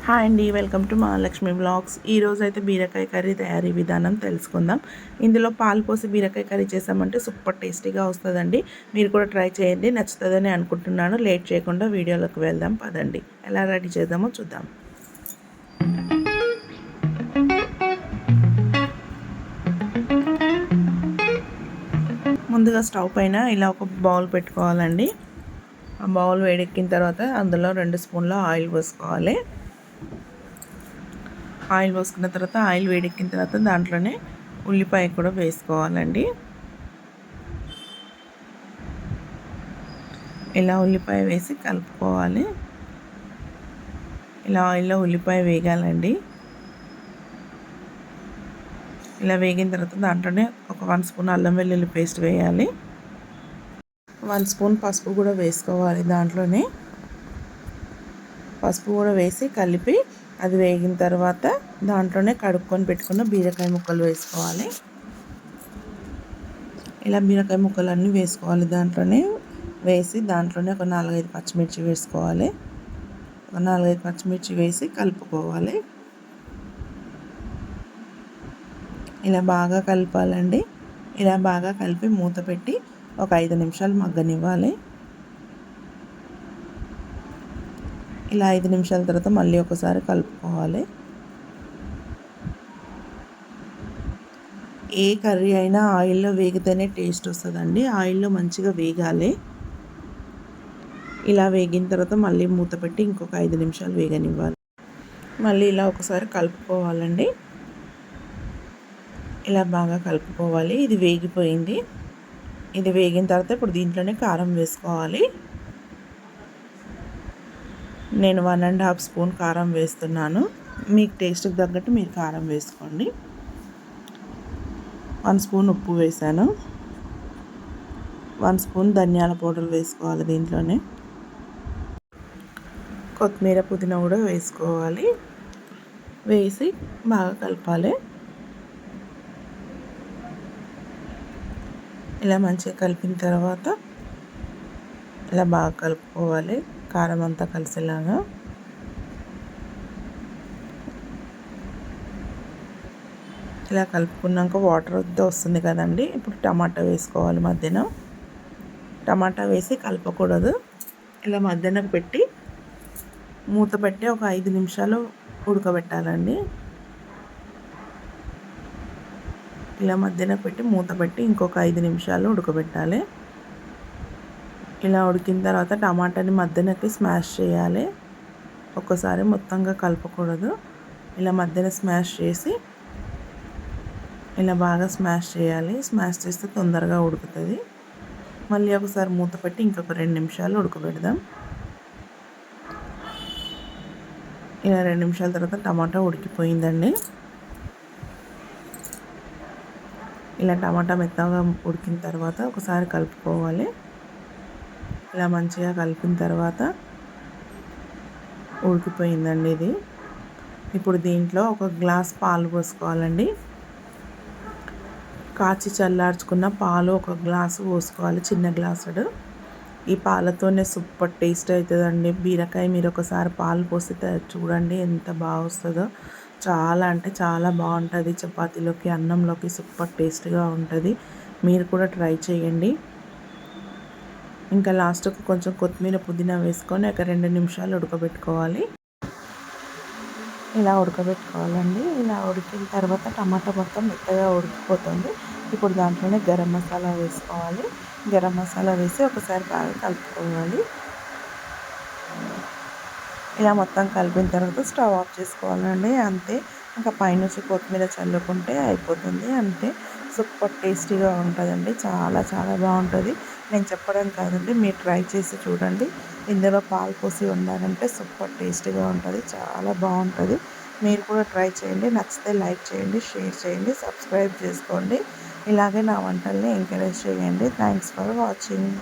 Hi అండి, welcome to Mahalakshmi vlogs. ఈరోజు అయితే బీరకాయ కర్రీ తయారీ విధానం తెలుసుకుందాం. ఇందులో పాలు పోసి బీరకాయ కర్రీ చేసామంటే సూపర్ టేస్టీగా వస్తుందండి. మీరు కూడా ట్రై చేయండి, నచ్చుతుందని అనుకుంటున్నాను. లేట్ చేయకుండా వీడియోలోకి వెళ్దాం పదండి. ఎలా రెడీ చేద్దామో చూద్దాం. ముందుగా స్టవ్ పైన ఇలా ఒక బౌల్ పెట్టుకోవాలండి. ఆ బౌల్ వేడెక్కిన తర్వాత అందులో 2 స్పూన్ల ఆయిల్ పోసుకోవాలి. ఆయిల్ పోసుకున్న తర్వాత ఆయిల్ వేడెక్కిన తర్వాత దాంట్లోనే ఉల్లిపాయ కూడా వేసుకోవాలండి. ఇలా ఉల్లిపాయ వేసి కలుపుకోవాలి. ఇలా ఆయిల్లో ఉల్లిపాయ వేగాలండి. ఇలా వేగిన తర్వాత దాంట్లోనే ఒక 1 స్పూన్ అల్లం వెల్లుల్లి పేస్ట్ వేయాలి. 1 స్పూన్ పసుపు కూడా వేసుకోవాలి. దాంట్లోనే పసుపు కూడా వేసి కలిపి అది వేగిన తర్వాత దాంట్లోనే కడుక్కొని పెట్టుకున్న బీరకాయ ముక్కలు వేసుకోవాలి. ఇలా బీరకాయ ముక్కలు అన్నీ వేసుకోవాలి. దాంట్లోనే ఒక 4-5 పచ్చిమిర్చి వేసుకోవాలి. ఒక 4-5 పచ్చిమిర్చి వేసి కలుపుకోవాలి. ఇలా బాగా కలపాలండి. ఇలా బాగా కలిపి మూత పెట్టి ఒక 5 నిమిషాలు మగ్గనివ్వాలి. ఇలా 5 నిమిషాల తర్వాత మళ్ళీ ఒకసారి కలుపుకోవాలి. ఏ కర్రీ అయినా ఆయిల్లో వేగితేనే టేస్ట్ వస్తుందండి. ఆయిల్లో మంచిగా వేగాలి. ఇలా వేగిన తర్వాత మళ్ళీ మూత పెట్టి ఇంకొక 5 నిమిషాలు వేగనివ్వాలి. మళ్ళీ ఇలా ఒకసారి కలుపుకోవాలండి. ఇలా బాగా కలుపుకోవాలి. ఇది వేగిపోయింది. ఇది వేగిన తర్వాత ఇప్పుడు దీంట్లోనే కారం వేసుకోవాలి. నేను 1.5 స్పూన్ కారం వేస్తున్నాను. మీకు టేస్ట్కి తగ్గట్టు మీరు కారం వేసుకోండి. 1 స్పూన్ ఉప్పు వేసాను. 1 స్పూన్ ధనియాల పౌడర్ వేసుకోవాలి. దీంట్లోనే కొత్తిమీర పుదీనా కూడా వేసుకోవాలి. వేసి బాగా కలపాలి. ఇలా మంచిగా కలిపిన తర్వాత ఇలా బాగా కలుపుకోవాలి. కారం అంతా కలిసేలాగా. ఇలా కలుపుకున్నాక వాటర్ వస్తుంది కదండి. ఇప్పుడు టమాటా వేసుకోవాలి. మధ్యన టమాటా వేసి కలపకూడదు. ఇలా మధ్యన పెట్టి మూత పెట్టి ఒక 5 నిమిషాలు ఉడకబెట్టాలండి. ఇలా మధ్యన పెట్టి మూత పెట్టి ఇంకొక 5 నిమిషాలు ఉడకబెట్టాలి. ఇలా ఉడికిన తర్వాత టమాటాని మధ్యనకి స్మాష్ చేయాలి. ఒక్కసారి మొత్తంగా కలపకూడదు. ఇలా మధ్యన స్మాష్ చేసి ఇలా బాగా స్మాష్ చేయాలి. స్మాష్ చేస్తే తొందరగా ఉడుకుతుంది. మళ్ళీ ఒకసారి మూత పెట్టి ఇంకొక 2 నిమిషాలు ఉడకబెడదాం. ఇలా 2 నిమిషాల తర్వాత టమాటా ఉడికిపోయిందండి. ఇలా టమాటా మెత్తగా ఉడికిన తర్వాత ఒకసారి కలుపుకోవాలి. ఇలా మంచిగా కలిపిన తర్వాత ఉడికిపోయిందండి ఇది. ఇప్పుడు దీంట్లో ఒక గ్లాస్ పాలు పోసుకోవాలండి. కాచి చల్లార్చుకున్న పాలు ఒక గ్లాసు పోసుకోవాలి, చిన్న గ్లాసుడు. ఈ పాలతోనే సూపర్ టేస్ట్ అవుతుందండి బీరకాయ. మీరు ఒకసారి పాలు పోసి చూడండి ఎంత బాగా వస్తుందో. చాలా అంటే చాలా బాగుంటుంది. చపాతీలోకి అన్నంలోకి సూపర్ టేస్ట్గా ఉంటుంది. మీరు కూడా ట్రై చేయండి. ఇంకా లాస్ట్కు కొంచెం కొత్తిమీర పుదీనా వేసుకొని ఒక 2 నిమిషాలు ఉడకబెట్టుకోవాలి. ఇలా ఉడకబెట్టుకోవాలండి. ఇలా ఉడికిన తర్వాత టమాటా మొత్తం మెత్తగా ఉడికిపోతుంది. ఇప్పుడు దాంట్లోనే గరం మసాలా వేసుకోవాలి. గరం మసాలా వేసి ఒకసారి బాగా కలుపుకోవాలి. ఇలా మొత్తం కలిపిన తర్వాత స్టవ్ ఆఫ్ చేసుకోవాలండి. అంతే, ఇంకా పైనుంచి కొత్తిమీర చల్లుకుంటే అయిపోతుంది. అంతే, సూపర్ టేస్టీగా ఉంటుందండి. చాలా చాలా బాగుంటుంది. నేను చెప్పడం కాదండి, మీరు ట్రై చేసి చూడండి. ఇందులో పాలు పోసి వండారంటే సూపర్ టేస్టీగా ఉంటుంది. చాలా బాగుంటుంది. మీరు కూడా ట్రై చేయండి. నచ్చితే లైక్ చేయండి, షేర్ చేయండి, సబ్స్క్రైబ్ చేసుకోండి. ఇలాగే నా వంటల్ని ఎంకరేజ్ చేయండి. Thanks for watching.